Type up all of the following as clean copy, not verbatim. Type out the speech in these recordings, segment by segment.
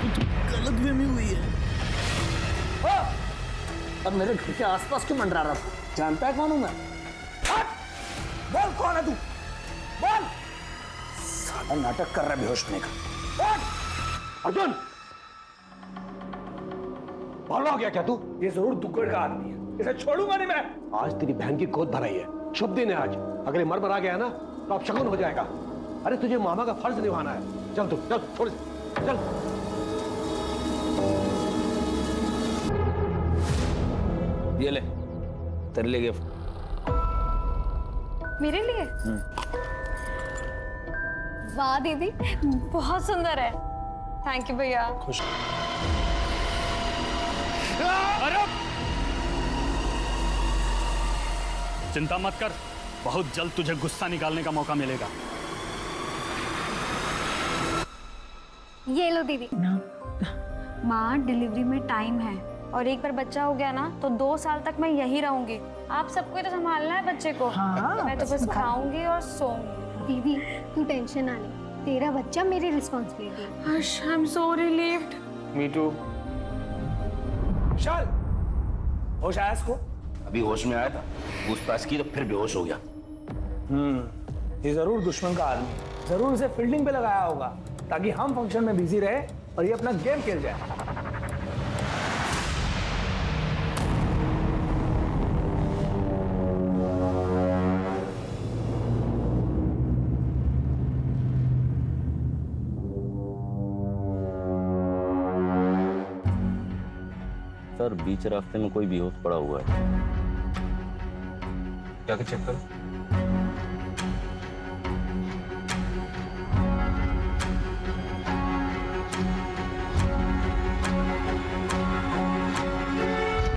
कुछ गलतफहमी हुई है। अब मेरे घर के आसपास क्यों मंडरा रहा था? जानता है कौन हूं मैं? बोल कौन है तू? बोल। साला नाटक कर रहा है बेहोश होने का। बोल। अर्जुन, पागल हो गया क्या तू? ये जरूर दुग्गड़ का आदमी है, इसे छोड़ूंगा नहीं मैं। आज तेरी बहन की गोद भराई है, शुभ दिन है आज। अगर ये मर आ गया ना तो अब शगुन हो जाएगा। अरे तुझे मामा का फर्ज निभाना है। चल तू, चल छोड़, चल। ये ले, तेरे लिए गिफ्ट। मेरे लिए? वाह दीदी, बहुत सुंदर है। थैंक यू भैया। खुश। अरे चिंता मत कर, बहुत जल्द तुझे गुस्सा निकालने का मौका मिलेगा। ये लो दीदी। माँ, डिलीवरी में टाइम है और एक बार बच्चा हो गया ना तो 2 साल तक मैं यही रहूंगी। आप सबको ही तो संभालना है बच्चे को। हाँ, मैं तो बस खाऊंगी और सोऊंगी। दीदी तू टेंशन ना ले, तेरा बच्चा मेरी रिस्पॉन्सिबिलिटी है। Harsh, I am so relieved. Me too. Vishal, होश आया इसको? अभी होश में आया था, पूछताछ की तो फिर बेहोश हो गया। ये जरूर दुश्मन का आदमी है। जरूर इसे फील्डिंग पे लगाया होगा ताकि हम फंक्शन में बिजी रहे और ये अपना गेम खेल जाए। सर बीच रास्ते में कोई बेहोश पड़ा हुआ है। क्या चेक करो।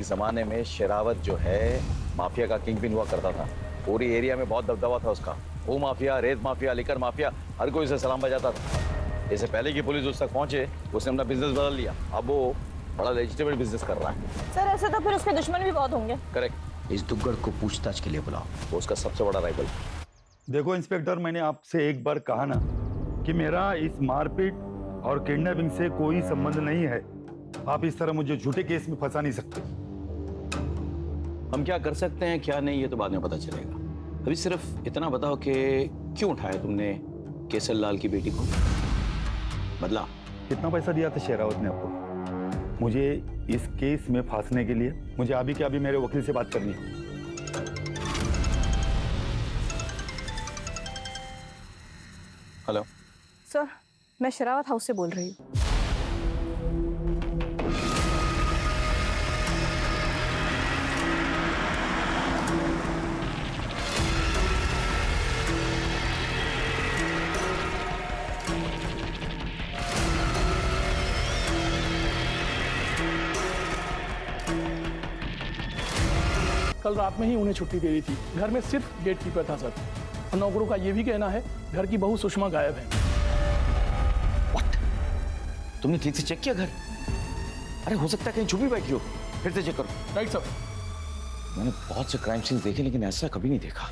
जमाने में शेरावत जो है माफिया का किंग पिन हुआ करता था। पूरी एरिया में बहुत दबदबा था उसका। वो माफिया, रेत माफिया, लिकर माफिया, हर कोई उसे सलाम बजाता था। इससे पहले कि पुलिस उस तक पहुंचे उसने अपना बिजनेस बदल लिया। अब वो बड़ा लेजिटिमेट बिजनेस कर रहा है। सर ऐसे तो फिर उसके दुश्मन भी बहुत होंगे। करेक्ट। इस दुग्गड़ को पूछताछ के लिए बुलाओ। वो उसका सबसे बड़ा राइवल। देखो इंस्पेक्टर, मैंने आपसे एक बार कहा ना कि मेरा इस मारपीट और किडनैपिंग से कोई संबंध नहीं है। आप इस तरह मुझे झूठे केस में फंसा नहीं सकते। हम क्या कर सकते हैं क्या नहीं ये तो बाद में पता चलेगा। अभी सिर्फ इतना बताओ कि क्यों उठाया तुमने केसर लाल की बेटी को? बदला? कितना पैसा दिया था शेरावत ने आपको मुझे इस केस में फांसने के लिए? मुझे अभी के अभी मेरे वकील से बात करनी है। हेलो सर, मैं शेरावत हाउस से बोल रही हूँ। कल रात में ही उन्हें छुट्टी दे दी थी। घर में सिर्फ गेट कीपर था सर। और नौकरों का यह भी कहना है घर की बहू सुषमा गायब है। What? तुमने ठीक से चेक किया घर? अरे हो सकता है कहीं छुपी बैठी हो। फिर से चेक करो। Right sir. मैंने बहुत से क्राइम सीन्स देखे लेकिन ऐसा कभी नहीं देखा।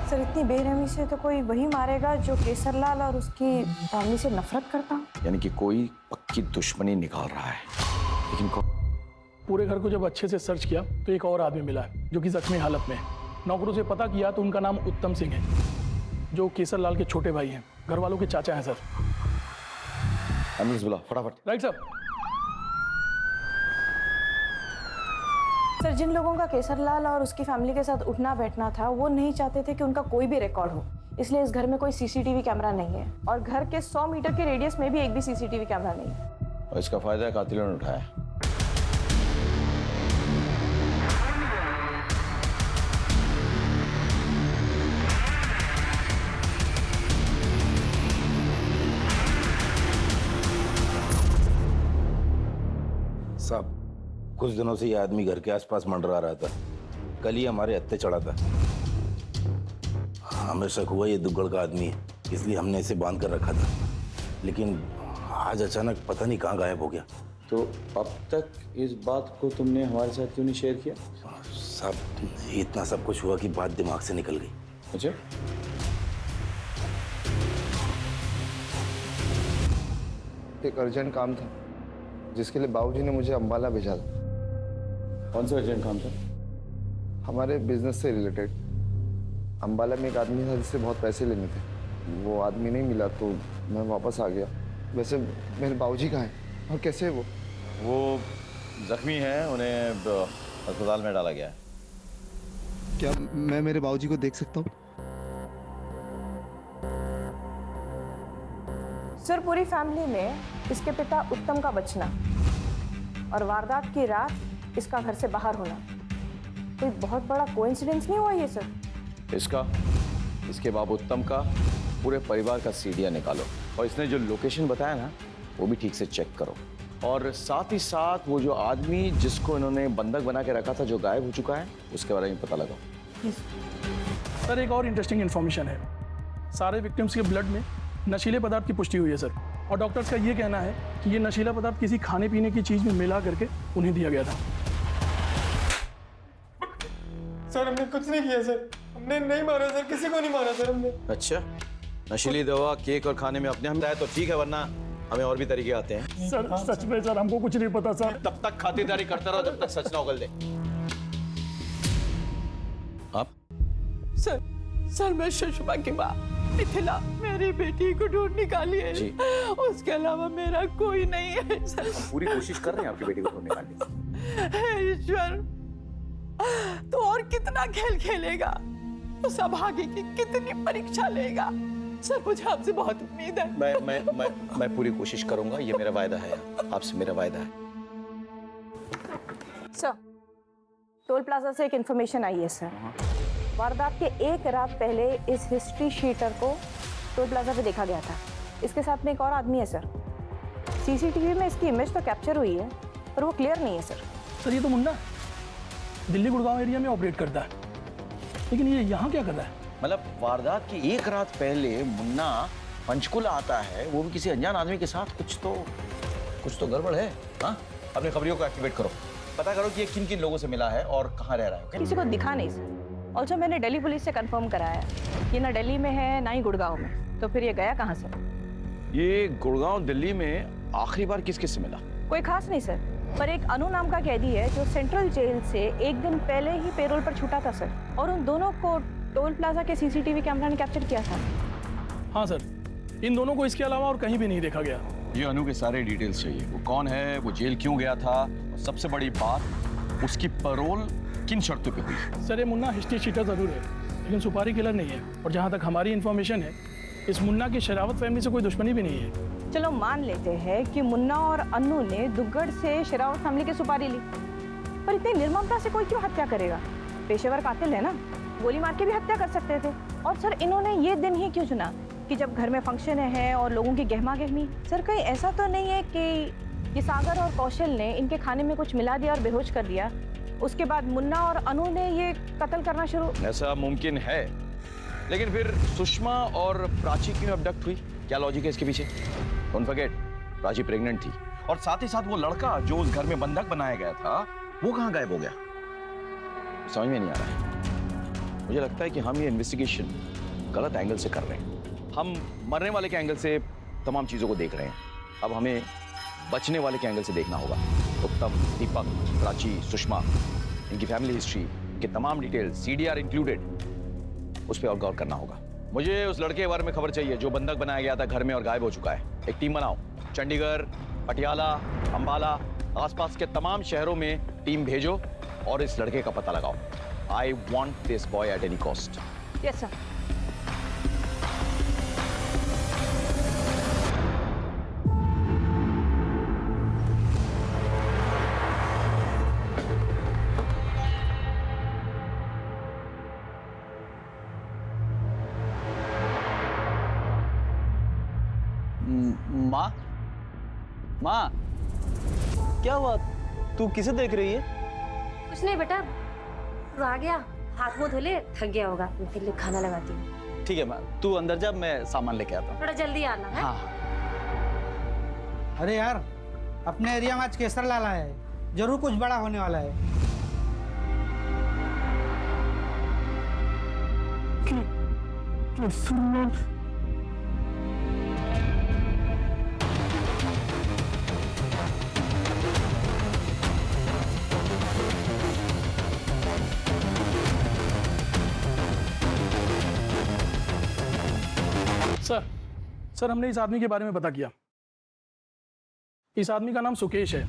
सर इतनी बेरहमी से तो कोई वही मारेगा जो केसरलाल और उसकी फैमिली से नफरत करता। यानी कि कोई पक्की दुश्मनी निकाल रहा है। लेकिन कौन? पूरे घर को जब अच्छे से सर्च किया तो एक और आदमी मिला है जो कि जख्मी हालत में है। नौकरों से पता किया तो उनका नाम उत्तम सिंह है जो केसरलाल के छोटे भाई हैं, घर वालों के चाचा हैं सर। एम्बुलेंस बुला फटाफट। Right sir. सर जिन लोगों का केसरलाल और उसकी फैमिली के साथ उठना बैठना था वो नहीं चाहते थे कि उनका कोई भी रिकॉर्ड हो, इसलिए इस घर में कोई सीसीटीवी कैमरा नहीं है और घर के 100 मीटर के रेडियस में भी एक भी सीसीटीवी कैमरा नहीं है। और इसका फायदा कातिलों ने उठाया। साहब कुछ दिनों से ये आदमी घर के आसपास मंडरा रहा था। कल ही हमारे हत्थे चढ़ा था। हमें शक हुआ ये दुग्गड़ का आदमी है, इसलिए हमने इसे बांध कर रखा था। लेकिन आज अचानक पता नहीं कहाँ गायब हो गया। तो अब तक इस बात को तुमने हमारे साथ क्यों नहीं शेयर किया? साहब इतना सब कुछ हुआ कि बात दिमाग से निकल गई। अच्छा, एक अर्जेंट काम था। जिसके लिए बाबूजी ने मुझे अंबाला भेजा था। कौन सा अर्जेंट काम था? हमारे बिजनेस से रिलेटेड। अंबाला में एक आदमी था जिससे बहुत पैसे लेने थे, वो आदमी नहीं मिला तो मैं वापस आ गया। वैसे मेरे बाबूजी कहाँ हैं और कैसे है वो जख्मी हैं, उन्हें अस्पताल में डाला गया है। क्या मैं मेरे बाबूजी को देख सकता हूँ? सर, पूरी फैमिली में इसके पिता उत्तम का बचना और वारदात की रात इसका घर से बाहर होना कोई बहुत बड़ा कोइंसिडेंस नहीं हुआ ये सर? इसका, इसके बाप उत्तम का, पूरे परिवार का सीडिया निकालो और इसने जो लोकेशन बताया ना वो भी ठीक से चेक करो। और साथ ही साथ वो जो आदमी जिसको इन्होंने बंधक बना के रखा था जो गायब हो चुका है उसके बारे में पता लगाओ। सर, एक और इंटरेस्टिंग इन्फॉर्मेशन है। सारे विक्टिम्स के ब्लड में नशीले पदार्थ की पुष्टि हुई है सर, और डॉक्टर्स का ये कहना है कि ये नशीला पदार्थ किसी खाने पीने की चीज में मिला करके उन्हें दिया गया था। सर हमने कुछ नहीं किया सर, हमने नहीं मारा सर, किसी को नहीं मारा सर हमने। अच्छा, नशीली दवा केक और खाने में अपने हम लाए तो ठीक है, वरना हमें और भी तरीके आते हैं। सर सच में सर हमको कुछ नहीं पता सर। तब तक खातिरदारी करते रहो जब तक सच ना उगल दे। आप? सर मैं सुषमा की माँ मिथिला, मेरी बेटी को ढूंढ निकाली है जी। उसके अलावा मेरा कोई नहीं है सर। पूरी कोशिश कर रहे हैं आपकी बेटी को ढूंढ निकालने की। ईश्वर, तो और कितना खेल खेलेगा? तो सौभाग्य की कितनी परीक्षा लेगा? सर मुझे आपसे बहुत उम्मीद है। मैं पूरी कोशिश करूंगा, ये मेरा वायदा है, आपसे मेरा वायदा है। सर, टोल प्लाजा से एक इन्फॉर्मेशन आई है सर। वारदात के एक रात पहले इस हिस्ट्री शीटर को टोल प्लाजा पे देखा गया था। इसके साथ में एक और आदमी है सर। सीसीटीवी में इसकी इमेज तो कैप्चर हुई है पर वो क्लियर नहीं है सर। सर ये तो मुन्ना दिल्ली गुड़गांव एरिया में ऑपरेट करता है, लेकिन ये यहाँ क्या कर रहा है? मतलब वारदात की एक रात पहले मुन्ना पंचकुला आता है, वो भी किसी अनजान आदमी के साथ। कुछ तो गड़बड़ है। हाँ, अपने खबरियों को एक्टिवेट करो, पता करो कि ये किन किन लोगों से मिला है और कहाँ रह रहा है। किसी को दिखा नहीं सर। ऑल्सो मैंने दिल्ली पुलिस से कंफर्म कराया ये ना दिल्ली में है ना ही गुड़गांव में, तो फिर ये गया कहाँ सर? ये गुड़गांव दिल्ली में आखिरी बार किस किस से मिला? कोई खास नहीं सर, पर एक अनु नाम का कैदी है जो सेंट्रल जेल से एक दिन पहले ही पेरोल पर छूटा था सर, और उन दोनों को टोल प्लाजा के सीसीटीवी कैमरा ने कैप्चर किया था। हाँ सर, इन दोनों को इसके अलावा और कहीं भी नहीं देखा गया। ये अनु के सारे डिटेल्स चाहिए, वो कौन है, वो जेल क्यों गया था, और सबसे बड़ी बात उसकी पैरोल किन शर्तों पे हुई। सर ये मुन्ना हिस्ट्री शीटर जरूर है, लेकिन सुपारी किलर नहीं है, और जहाँ तक हमारी इन्फॉर्मेशन है इस मुन्ना की शरावत फैमिली से कोई दुश्मनी भी नहीं है। चलो मान लेते हैं कि मुन्ना और अन्नू ने दुग्गड़ से शरावत फैमिली की सुपारी ली, पर इतनी निर्ममता से कोई क्यों हत्या करेगा? पेशेवर कातिल है ना, गोली मार के भी हत्या कर सकते थे। और सर इन्होंने ये दिन ही क्यों चुना कि जब घर में फंक्शन है और लोगों की गहमा गहमी? सर कहीं ऐसा तो नहीं है कि ये सागर और कौशल ने इनके खाने में कुछ मिला दिया और बेहोश कर दिया, उसके बाद मुन्ना और अनु ने ये कत्ल करना शुरू? ऐसा मुमकिन है, लेकिन फिर सुषमा और प्राची क्यों अबडक्ट हुई? क्या लॉजिक है इसके पीछे? डोंट फॉरगेट, प्राची प्रेग्नेंट थी, और साथ ही साथ वो लड़का जो उस घर में बंधक बनाया गया था वो कहाँ गायब हो गया? समझ में नहीं आ रहा है। मुझे लगता है कि हम ये इन्वेस्टिगेशन गलत एंगल से कर रहे हैं। हम मरने वाले के एंगल से तमाम चीजों को देख रहे हैं, अब हमें बचने वाले के एंगल से देखना होगा। उत्तम, दीपक, प्राची, सुषमा, इनकी फैमिली हिस्ट्री, इनके तमाम डिटेल्स, सीडीआर इंक्लूडेड, उस पर और गौर करना होगा। मुझे उस लड़के के बारे में खबर चाहिए जो बंधक बनाया गया था घर में और गायब हो चुका है। एक टीम बनाओ, चंडीगढ़, पटियाला, अंबाला, आसपास के तमाम शहरों में टीम भेजो और इस लड़के का पता लगाओ। I want this boy at any cost. Yes sir. माँ, माँ, क्या हुआ? तू किसे देख रही है? कुछ नहीं बेटा, तू आ गया, हाथ मुंह धो ले, थक गया होगा, मैं तेरे लिए खाना लगाती हूँ। ठीक है माँ, तू अंदर जा, मैं सामान लेके आता हूँ। थोड़ा जल्दी आना है। हाँ। अरे यार, अपने एरिया में आज केसर लाला है, जरूर कुछ बड़ा होने वाला है। सर हमने इस आदमी के बारे में पता किया। इस आदमी का नाम सुकेश है,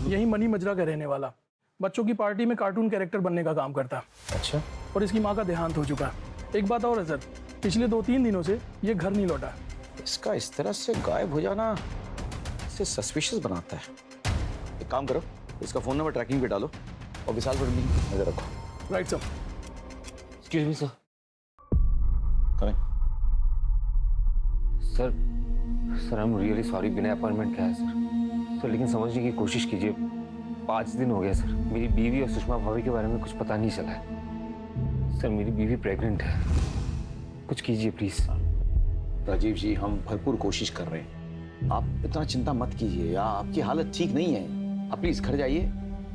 यही मनी मजरा का रहने वाला। बच्चों की पार्टी में कार्टून कैरेक्टर बनने का काम करता। अच्छा। और इसकी माँ का देहांत हो चुका है। एक बात और है सर, पिछले 2-3 दिनों से ये घर नहीं लौटा। इसका इस तरह से गायब हो जाना इसे सस्पिशियस बनाता है। एक काम करो, इसका फोन नंबर ट्रैकिंग पे डालो और विशाल पर भी नजर रखो। Right sir. Excuse me sir. करें sir I am really sorry, बिना अपॉइंटमेंट का है सर। लेकिन समझने की कोशिश कीजिए, 5 दिन हो गया सर, मेरी बीवी और सुषमा भाभी के बारे में कुछ पता नहीं चला है। सर मेरी बीवी प्रेग्नेंट है, कुछ कीजिए प्लीज। राजीव जी, हम भरपूर कोशिश कर रहे हैं, आप इतना चिंता मत कीजिए। या आपकी हालत ठीक नहीं है, आप प्लीज घर जाइए,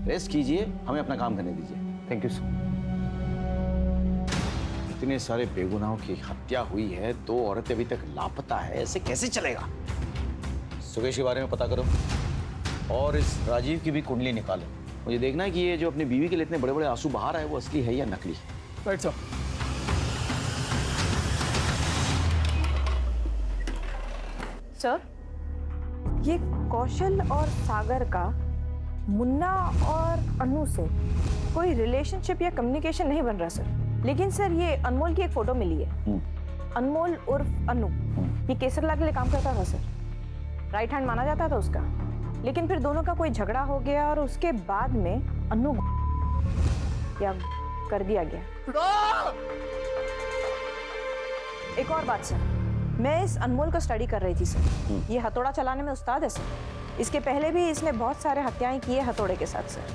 रेस्ट कीजिए, हमें अपना काम करने दीजिए। Thank you sir. इतने सारे बेगुनाहों की हत्या हुई है, 2 औरतें अभी तक लापता है, ऐसे कैसे चलेगा? सुकेश के बारे में पता करो और इस राजीव की भी कुंडली निकालो। मुझे देखना है कि ये जो अपनी बीवी के लिए इतने बड़े बड़े आंसू बहा रहा है वो असली है या नकली। Right sir. सर, ये कौशल और सागर का मुन्ना और अनु से कोई रिलेशनशिप या कम्युनिकेशन नहीं बन रहा सर। लेकिन सर ये अनमोल की एक फोटो मिली है। अनमोल उर्फ अनु, ये केसरला के लिए काम करता था सर, राइट हैंड माना जाता था उसका। लेकिन फिर दोनों का कोई झगड़ा हो गया और उसके बाद में अनु या कर दिया गया। एक और बात सर, मैं इस अनमोल को स्टडी कर रही थी सर। ये हथौड़ा चलाने में उस्ताद है सर। इसके पहले भी इसने बहुत सारे हत्याएं की है हथौड़े के साथ सर।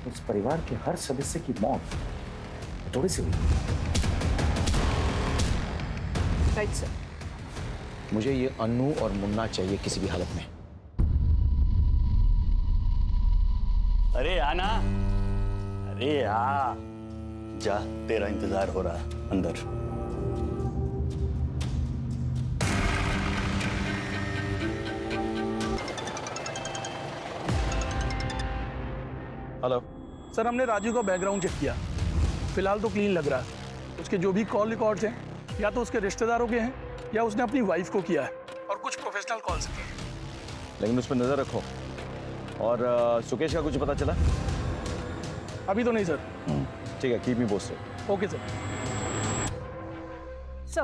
इस परिवार के हर सदस्य की मौत हथौड़े से हुई। Right sir. मुझे ये अन्नू और मुन्ना चाहिए किसी भी हालत में। अरे आना, अरे आ जा, तेरा इंतजार हो रहा है अंदर। हेलो सर, हमने राजू का बैकग्राउंड चेक किया, फिलहाल तो क्लीन लग रहा है। उसके जो भी कॉल रिकॉर्ड्स हैं या तो उसके रिश्तेदारों के हैं या उसने अपनी वाइफ को किया है, और कुछ प्रोफेशनल कॉल्स किए। लेकिन उस पर नजर रखो। और सुकेश का कुछ पता चला? अभी तो नहीं सर। ठीक है, keep me posted. Okay sir. Sir,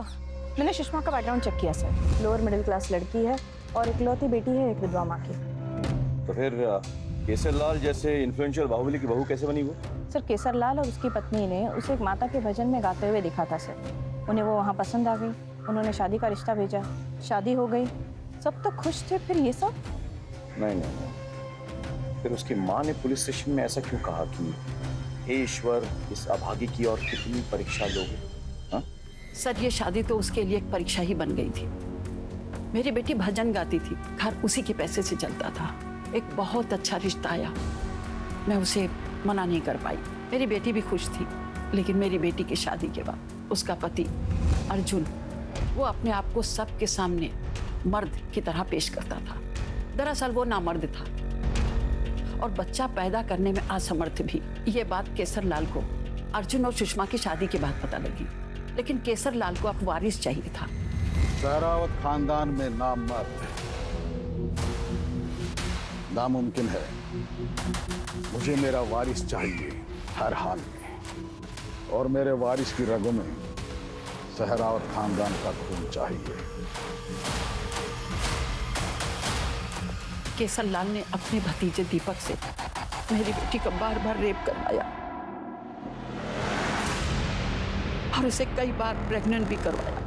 मैंने सुषमा का बैकग्राउंड चेक किया सर। लोअर मिडिल क्लास लड़की है और इकलौती बेटी है एक विधवा माँ की। तो फिर केसरलाल जैसे इन्फ्लुएंशियल बाहुबली की बहू कैसे बनी वो? सर, केसरलाल और उसकी पत्नी ने उसे एक माता के भजन में गाते हुए देखा था सर। उन्हें वो वहाँ पसंद आ गई, उन्होंने शादी का रिश्ता भेजा, शादी हो गई, सब तो खुश थे। फिर ये सब? नहीं, फिर उसकी माँ ने पुलिस स्टेशन में ऐसा क्यों कहा कि हे ईश्वर, इस अभागी की और कितनी परीक्षा लोगे? हाँ? सर, ये शादी तो उसके लिए एक परीक्षा ही बन गई थी। मेरी बेटी भजन गाती थी, घर उसी के पैसे से चलता था। एक बहुत अच्छा रिश्ता आया, मैं उसे मना नहीं कर पाई। मेरी बेटी भी खुश थी, लेकिन मेरी बेटी की शादी के बाद उसका पति अर्जुन, वो अपने आप को सबके सामने मर्द की तरह पेश करता था। दरअसल वो नामर्द था और बच्चा पैदा करने में असमर्थ भी। ये बात केसरलाल को अर्जुन और सुषमा की शादी के बाद पता लगी। लेकिन केसरलाल को अब वारिस चाहिए था। सहरावत खानदान में नामर्द नामुमकिन है। मुझे मेरा वारिस चाहिए हर हाल में, और मेरे वारिस की रगों में सहरावत खानदान का खून चाहिए। केसरलाल ने अपने भतीजे दीपक से मेरी बेटी का बार बार रेप करवाया और उसे कई बार प्रेग्नेंट भी करवाया।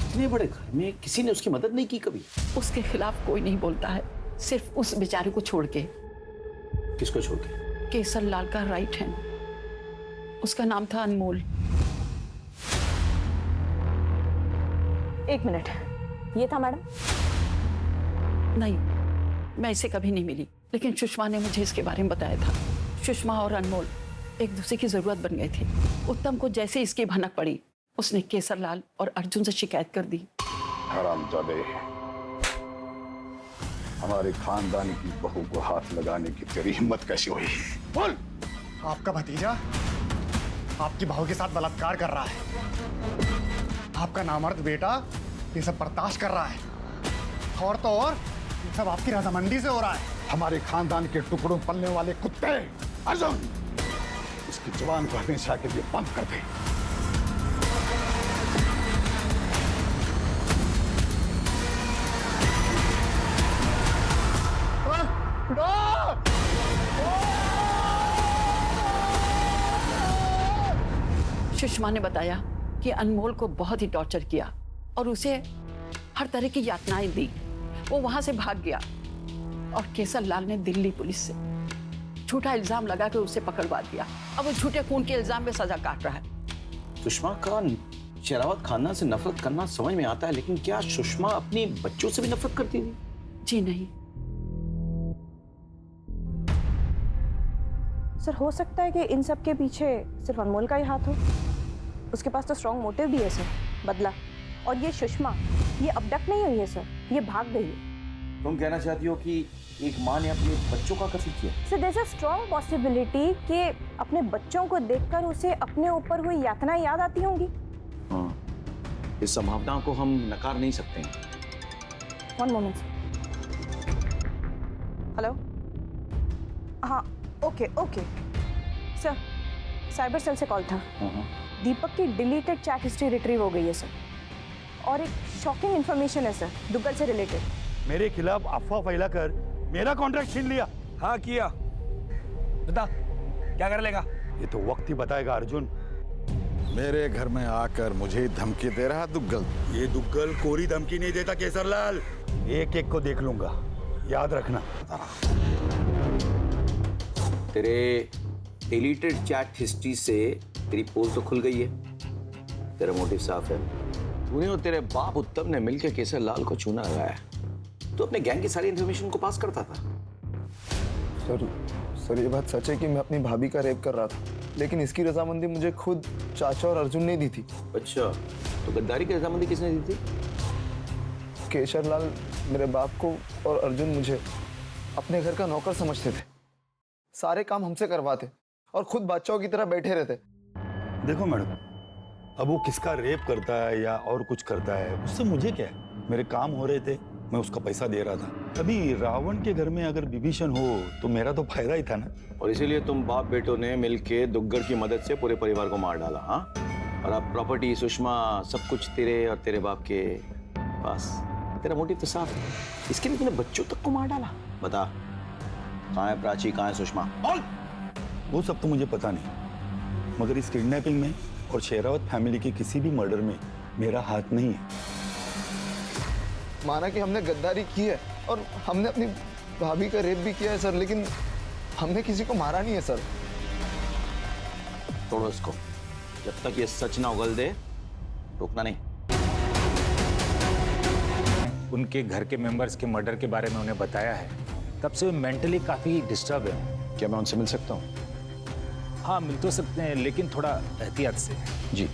इतने बड़े घर में किसी ने उसकी मदद नहीं की कभी? उसके खिलाफ कोई नहीं बोलता है, सिर्फ उस बेचारे को छोड़ के। किसको छोड़ के? केसरलाल का राइट हैंड, उसका नाम था अनमोल। एक मिनट, ये था मैडम? नहीं, मैं इसे कभी नहीं मिली, लेकिन सुषमा ने मुझे इसके बारे में बताया था। सुषमा और अनमोल एक दूसरे की जरूरत बन गए थे। उत्तम को जैसे इसकी भनक पड़ी, उसने केसरलाल और अर्जुन से शिकायत कर दी। हरामजादे, हमारे खानदान की बहू को हाथ लगाने की तेरी हिम्मत कैसी हुई? बोल। आपका भतीजा आपकी बहू के साथ बलात्कार कर रहा है। आपका नामर्द बेटा ये सब बर्दाश्त कर रहा है, और तो और ये सब आपकी रजामंदी से हो रहा है। हमारे खानदान के टुकड़ों पलने वाले कुत्ते अर्जुन, इसकी जुबान को हमेशा के लिए बंद कर दे। सुषमा ने बताया कि अनमोल को बहुत ही टॉर्चर किया और उसे हर तरह की यातनाएं दी। वो वहां से भाग गया और केसर लाल ने दिल्ली पुलिस से झूठा इल्जाम लगा कर उसे पकड़वा दिया। अब वो झूठे खून के इल्जाम में सजा काट रहा है। सुषमा का शेरावत खानदान से नफरत करना समझ में आता है, लेकिन क्या सुषमा अपनी बच्चों से भी नफरत करती थी? जी नहीं सर, हो सकता है कि इन सब के पीछे सिर्फ अनमोल का ही हाथ हो। उसके पास तो स्ट्रॉन्ग मोटिव भी है सर, बदला। और ये सुषमा, ये अबडक्ट नहीं हुई है सर, ये भाग गई है। तुम कहना चाहती हो कि एक माँ ने अपने बच्चों का कत्ल किया? Sir, there is a strong possibility कि अपने बच्चों को देखकर उसे अपने ऊपर हुई यातनाएं याद आती होंगी। हाँ, इस संभावना को हम नकार नहीं सकते हैं। One moment. हेलो, हाँ, okay okay sir, cyber cell से कॉल था। दीपक की डिलीटेड चैट हिस्ट्री रिट्रीव हो गई है सर, और एक शॉकिंग इंफॉर्मेशन है सर, दुग्गल से रिलेटेड। मेरे खिलाफ अफवाह फैलाकर मेरा कॉन्ट्रैक्ट छीन लिया। हाँ किया, बता क्या कर लेगा? ये तो वक्त ही बताएगा अर्जुन। मेरे घर में आकर मुझे धमकी दे रहा दुग्गल। ये दुग्गल कोरी धमकी नहीं देता केसरलाल, एक एक को देख लूंगा, याद रखना। तेरे डिलीटेड चैट हिस्ट्री से तेरी पोल तो खुल गई है, तेरा मोटिव साफ है। तूने और तेरे बाप उत्तम ने मिलकर केसर लाल को चूना लगाया। तो अपने गैंग की सारी इंफॉर्मेशन को पास करता था। सर ये बात सच है कि मैं अपनी भाभी का रेप कर रहा था, लेकिन इसकी रजामंदी मुझे खुद चाचा और अर्जुन ने दी थी। अच्छा, तो गद्दारी की रजामंदी किसने दी थी? केशर लाल मेरे बाप को और अर्जुन मुझे अपने घर का नौकर समझते थे। सारे काम हमसे करवाते और खुद बादशाहों की तरह बैठे रहते। देखो मैडम, अब वो किसका रेप करता है या और कुछ करता है, उससे मुझे क्या है? मेरे काम हो रहे थे, मैं उसका पैसा दे रहा था। अभी रावण के घर में अगर विभीषण हो तो मेरा तो फायदा ही था ना। और इसीलिए तुम बाप बेटों ने मिलके दुग्गड़ की मदद से पूरे परिवार को मार डाला। हाँ, और अब प्रॉपर्टी, सुषमा, सब कुछ तेरे और तेरे बाप के पास। तेरा मोटिव तो साफ है, इसके लिए तूने बच्चों तक को मार डाला। बता, कहाँ है प्राची, कहाँ है सुषमा? बोल। वो सब तो मुझे पता नहीं, मगर इस किडनैपिंग में और शेरावत फैमिली के किसी भी मर्डर में मेरा हाथ नहीं है। माना कि हमने गद्दारी की है और हमने अपनी भाभी का रेप भी किया है सर, लेकिन हमने किसी को मारा नहीं है सर। छोड़ो इसको, जब तक ये सच ना उगल दे रोकना नहीं। उनके घर के मेंबर्स के मर्डर के बारे में उन्हें बताया है, तब से मेंटली काफी डिस्टर्ब है। क्या मैं उनसे मिल सकता हूँ? हाँ, मिल तो सकते हैं, लेकिन थोड़ा एहतियात से। जी।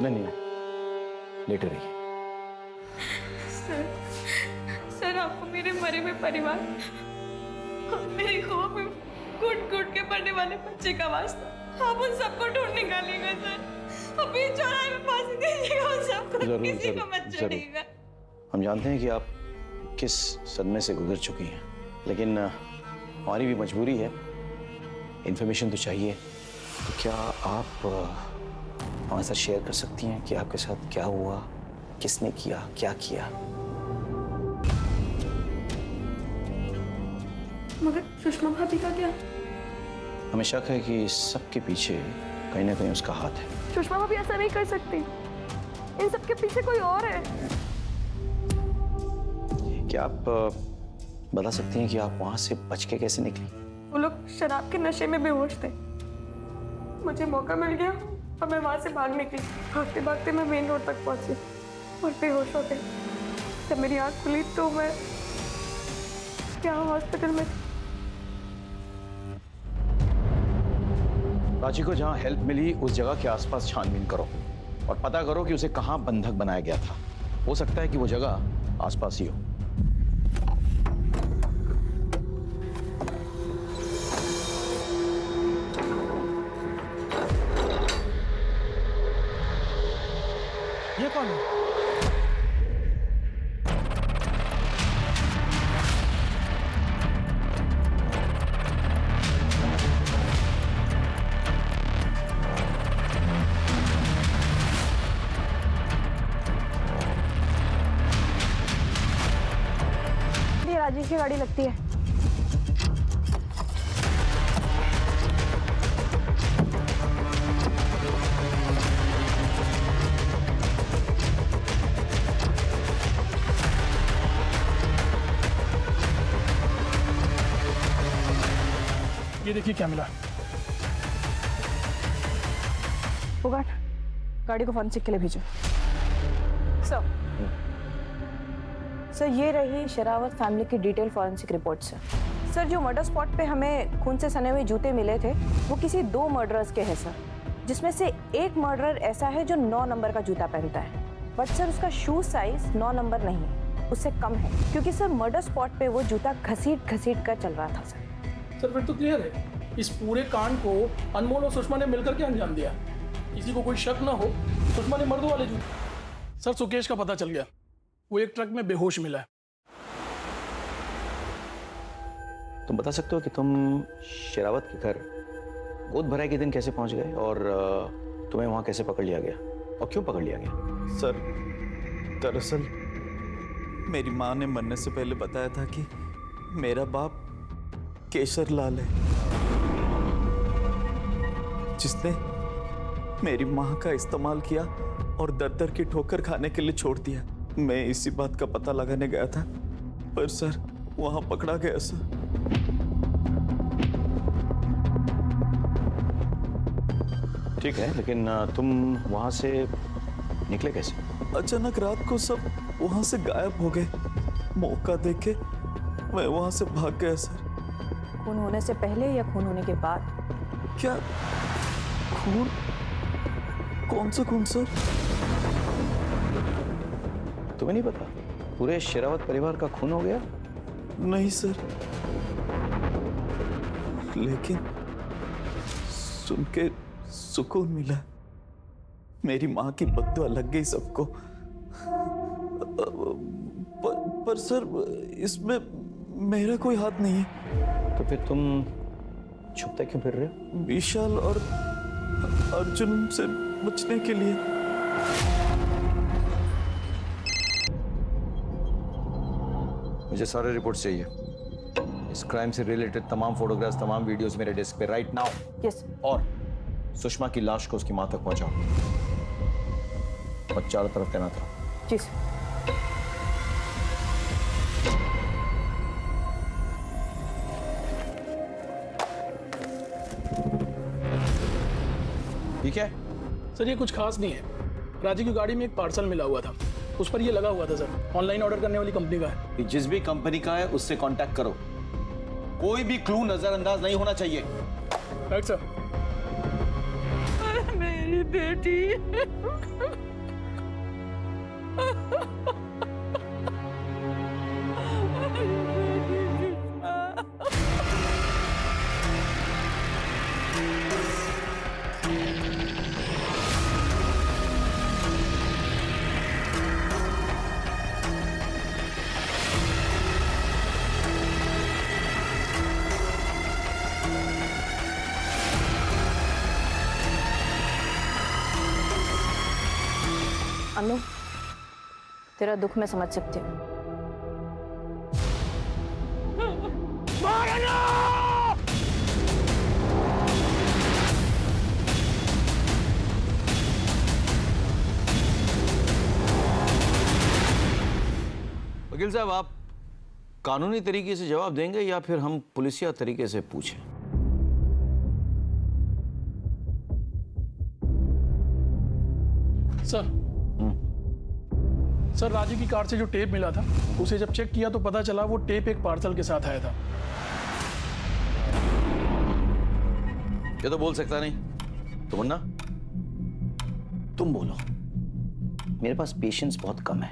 नहीं, लेटे रहिए। सर, आपको मेरे मरे हुए परिवार और मेरी खो में घुट-घुट के पड़ने वाले बच्चे का वास्ता, आप उन सबको ढूंढ निकालिएगा सर। अभी चौराहे में फांसी दीजिएगा उन सबको, किसी को मत छोड़िएगा। हम जानते हैं कि आप किस सदमे से गुजर चुकी हैं, लेकिन हमारी भी मजबूरी है, इन्फॉर्मेशन तो चाहिए। तो क्या आप हमारे साथ शेयर कर सकती हैं कि आपके साथ क्या हुआ, किसने किया, क्या किया? मगर सुषमा भाभी का क्या? हमें शक है कि सबके पीछे कहीं ना कहीं उसका हाथ है। सुषमा भाभी ऐसा नहीं कर सकती, इन सब के पीछे कोई और है। क्या आप बता सकती हैं कि आप वहां से बच के कैसे निकली? वो लोग शराब के नशे में बेहोश थे, मुझे मौका मिल गया और मैं वहां से भाग निकली। भागते भागते मैं मेन रोड तक पहुंची और बेहोश हो गई। जब मेरी आंख खुली तो मैं यहाँ हॉस्पिटल में। प्राची को जहां हेल्प मिली उस जगह के आसपास छानबीन करो और पता करो कि उसे कहां बंधक बनाया गया था। हो सकता है कि वो जगह आसपास ही हो। कौन है? ये राजेश की गाड़ी लगती है। ये देखिए क्या मिला। फोगाट, गाड़ी को फॉरेंसिक के लिए भेजो। सर ये रही शेरावत फैमिली की डिटेल फॉरेंसिक रिपोर्ट सर। जो मर्डर स्पॉट पे हमें खून से सने हुए जूते मिले थे वो किसी 2 मर्डरर्स के हैं सर, जिसमें से एक मर्डरर ऐसा है जो 9 नंबर का जूता पहनता है, बट सर उसका शू साइज 9 नंबर नहीं है, उससे कम है, क्योंकि सर मर्डर स्पॉट पे वो जूता घसीट कर चल रहा था सर। सर फिर तो क्लियर है, इस पूरे कांड को अनमोल और सुषमा ने मिलकर के अंजाम दिया। किसी को कोई शक ना हो, सुषमा ने मर्दों वाले जूते। सर सुकेश का पता चल गया, वो एक ट्रक में बेहोश मिला है। तुम बता सकते हो कि तुम शेरावत के घर गोद भराई के दिन कैसे पहुंच गए और तुम्हें वहां कैसे पकड़ लिया गया और क्यों पकड़ लिया गया? सर दरअसल मेरी माँ ने मरने से पहले बताया था कि मेरा बाप केशर लाल है, जिसने मेरी माँ का इस्तेमाल किया और दर दर की ठोकर खाने के लिए छोड़ दिया। मैं इसी बात का पता लगाने गया था, पर सर वहां पकड़ा गया सर। ठीक है, लेकिन तुम वहां से निकले कैसे? अचानक रात को सब वहां से गायब हो गए। मौका देके मैं वहां से भाग गया सर। खून होने से पहले या खून होने के बाद? क्या खून? कौन सा खून सर? तुम्हें नहीं पता पूरे शेरावत परिवार का खून हो गया? नहीं सर, लेकिन सुन के सुकून मिला। मेरी माँ की बद्दुआ लग गई सबको। पर सर इसमें मेरा कोई हाथ नहीं है। तो फिर तुम छुपते क्यों फिर रहे हो? विशाल और अर्जुन से बचने के लिए। मुझे सारे रिपोर्ट्स चाहिए। इस क्राइम से रिलेटेड तमाम फोटोग्राफ्स, तमाम वीडियोस मेरे डेस्क पे राइट नाउ। यस। और सुषमा की लाश को उसकी मां तक पहुंचाओ और चारों तरफ तैनात रहो। जी सर। ठीक है सर, ये कुछ खास नहीं है। राजी की गाड़ी में एक पार्सल मिला हुआ था, उस पर ये लगा हुआ था सर। ऑनलाइन ऑर्डर करने वाली कंपनी का है। जिस भी कंपनी का है उससे कांटेक्ट करो। कोई भी क्लू नजरअंदाज नहीं होना चाहिए। Right sir. मेरी बेटी। अनु, तेरा दुख मैं समझ सकती हूँ। वकील साहब, आप कानूनी तरीके से जवाब देंगे या फिर हम पुलिसिया तरीके से पूछें? सर राजू की कार से जो टेप मिला था, उसे जब चेक किया तो पता चला वो टेप एक पार्सल के साथ आया था। ये तो बोल सकता नहीं। तो मुन्ना, तुम बोलो। मेरे पास पेशेंस बहुत कम है।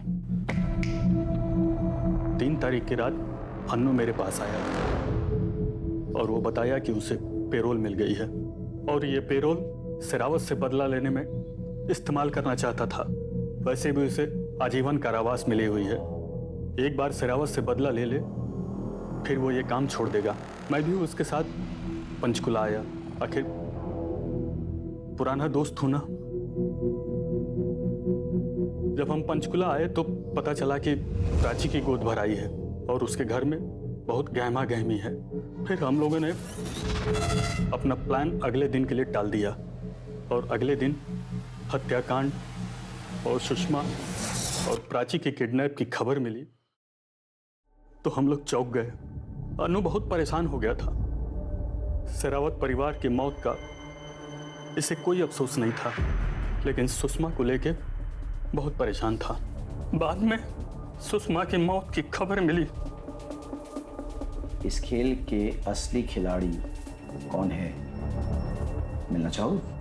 3 तारीख की रात अन्नू मेरे पास आया और वो बताया कि उसे पेरोल मिल गई है और ये पेरोल शेरावत से बदला लेने में इस्तेमाल करना चाहता था। वैसे भी उसे आजीवन कारावास मिली हुई है। एक बार शेरावत से बदला ले ले, फिर वो ये काम छोड़ देगा। मैं भी उसके साथ पंचकुला आया, आखिर पुराना दोस्त हूं ना। जब हम पंचकुला आए तो पता चला कि प्राची की गोद भराई है और उसके घर में बहुत गहमा गहमी है। फिर हम लोगों ने अपना प्लान अगले दिन के लिए टाल दिया और अगले दिन हत्याकांड और सुषमा और प्राची के किडनैप की खबर मिली तो हम लोग चौंक गए। अनु बहुत परेशान हो गया था। शेरावत परिवार की मौत का इसे कोई अफसोस नहीं था, लेकिन सुषमा को लेके बहुत परेशान था। बाद में सुषमा की मौत की खबर मिली। इस खेल के असली खिलाड़ी कौन है, मिलना चाहोगे?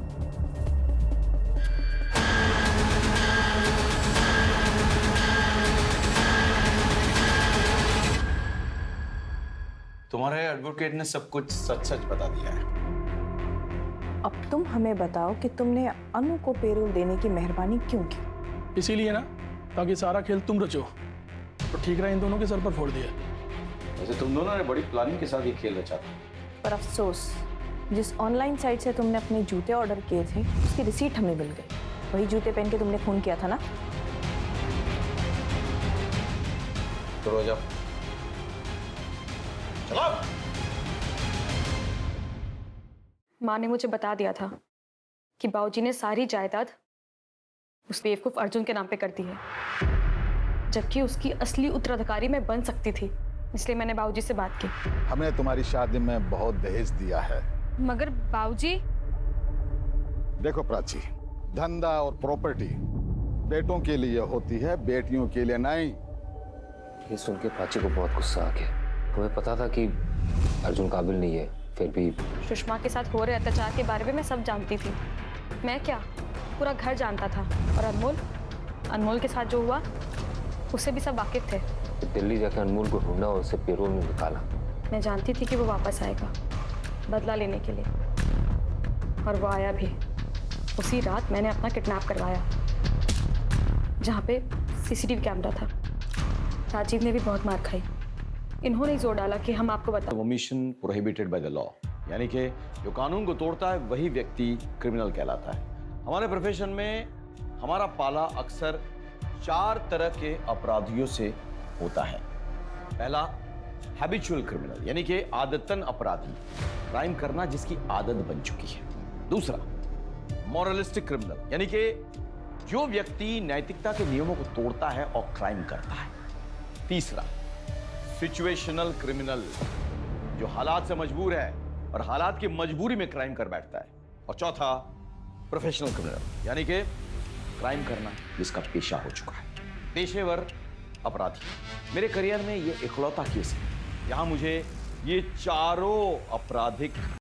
तुम्हारे एडवोकेट ने सब कुछ सच सच बता दिया है। अब तुम हमें बताओ कि तुमने अनु को पेरोल देने की मेहरबानी क्यों की? इसीलिए ना, ताकि सारा खेल तुम रचो। तो ठीक रहा इन दोनों के सर पर फोड़ दिया। वैसे तुम दोनों ने बड़ी प्लानिंग के साथ ये खेल रचा था। पर अफसोस, जिस ऑनलाइन साइट से तुमने अपने जूते ऑर्डर किए थे उसकी रिसीट हमें मिल गई। वही जूते पहन के तुमने खून किया था ना? तो रोजा चलो। माँ ने मुझे बता दिया था कि बाबूजी ने सारी जायदाद उस बेवकूफ अर्जुन के नाम पे कर दी है, जबकि उसकी असली उत्तराधिकारी मैं बन सकती थी। इसलिए मैंने बाबूजी से बात की। हमने तुम्हारी शादी में बहुत दहेज दिया है। मगर बाबूजी। देखो प्राची, धंधा और प्रॉपर्टी बेटों के लिए होती है, बेटियों के लिए नहीं। ये सुन के प्राची को बहुत गुस्सा आ गया। हमें पता था कि अर्जुन काबिल नहीं है, फिर भी सुषमा के साथ हो रहे अत्याचार के बारे में मैं सब जानती थी। मैं क्या, पूरा घर जानता था। और अनमोल के साथ जो हुआ उससे भी सब वाकिफ थे। तो दिल्ली जाकर अनमोल को ढूंढा और उसे पेरोल में निकाला। मैं जानती थी कि वो वापस आएगा बदला लेने के लिए, और वो आया भी। उसी रात मैंने अपना किडनैप करवाया, जहाँ पे सीसीटीवी कैमरा था। राजीव ने भी बहुत मार खाई। इन्होंने जोर डाला कि हम आपको बताएं। Omission prohibited by the law, यानी कि जो कानून को तोड़ता है वही व्यक्ति क्रिमिनल कहलाता है। हमारे प्रोफेशन में हमारा पाला अक्सर 4 तरह के अपराधियों से होता है। पहला, हैबिचुअल क्रिमिनल, यानी कि आदतन अपराधी, क्राइम करना जिसकी आदत बन चुकी है। दूसरा, मॉरलिस्टिक क्रिमिनल, यानी कि जो व्यक्ति नैतिकता के नियमों को तोड़ता है और क्राइम करता है। तीसरा, सिचुएशनल क्रिमिनल, जो हालात से मजबूर है और हालात की मजबूरी में क्राइम कर बैठता है। और चौथा, प्रोफेशनल क्रिमिनल, यानी कि क्राइम करना जिसका पेशा हो चुका है, पेशेवर अपराधी। मेरे करियर में ये इकलौता केस है जहां मुझे ये चारों आपराधिक